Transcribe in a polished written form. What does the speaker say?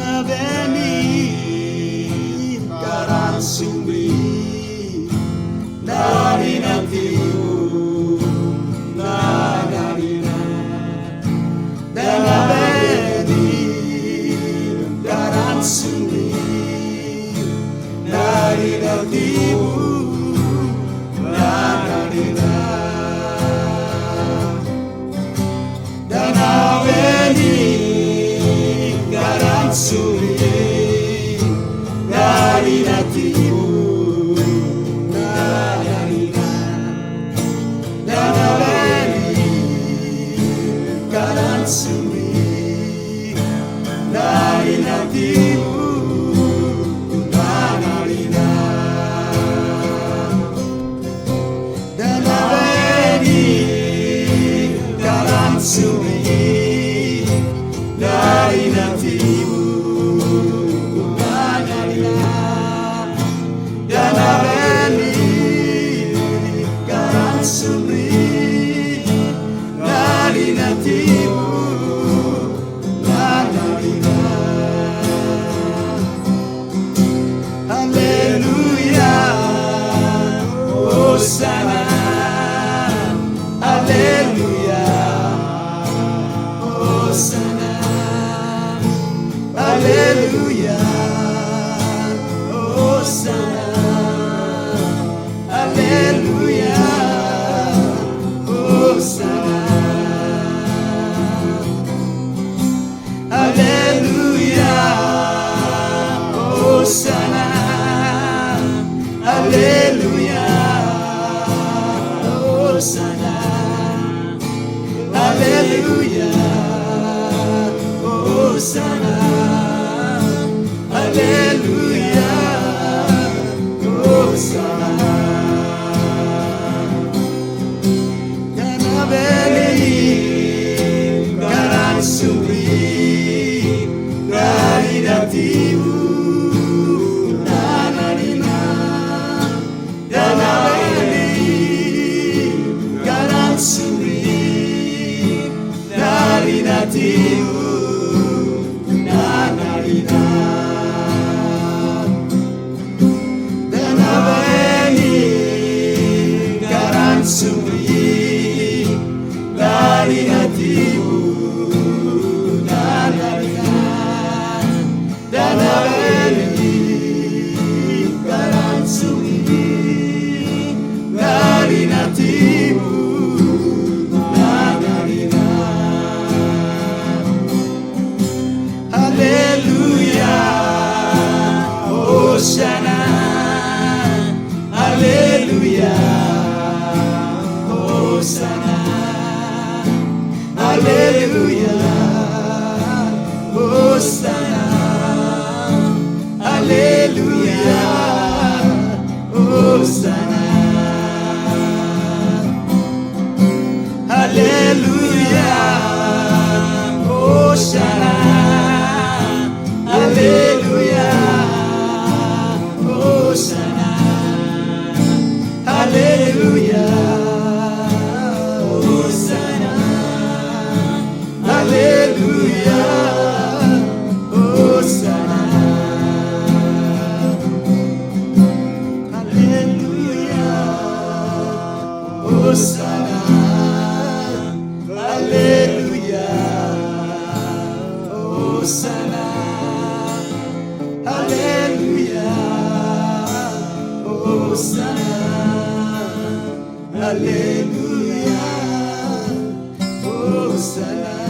peninggalan sumri dari nantimu, dan peninggalan sumri dari nantimu, dan peninggalan sumri dari nantimu, dan peninggalan sumri dari nantimu. Sumri dari nantimu, dan peninggalan sumri dari nantimu, haleluya, hosana, haleluya. Haleluya, Hosanna, haleluya, Hosanna, haleluya, Hosanna, haleluya, Hosanna, haleluya, Hosanna, haleluya, Hosanna. Dan peninggalan sumri dari nantimu, dan peninggalan sumri dari nantimu. Sumri dari hatimu, dan peninggalan sumri dari hatimu, haleluya, Hosanna, haleluya, Hosanna, haleluya, Hosanna, haleluya, Hosanna, haleluya, Hosanna, haleluya, Hosanna, haleluya. Haleluya, Hosanna, haleluya, Hosanna, haleluya, Hosanna, haleluya, Hosanna, haleluya, Hosanna.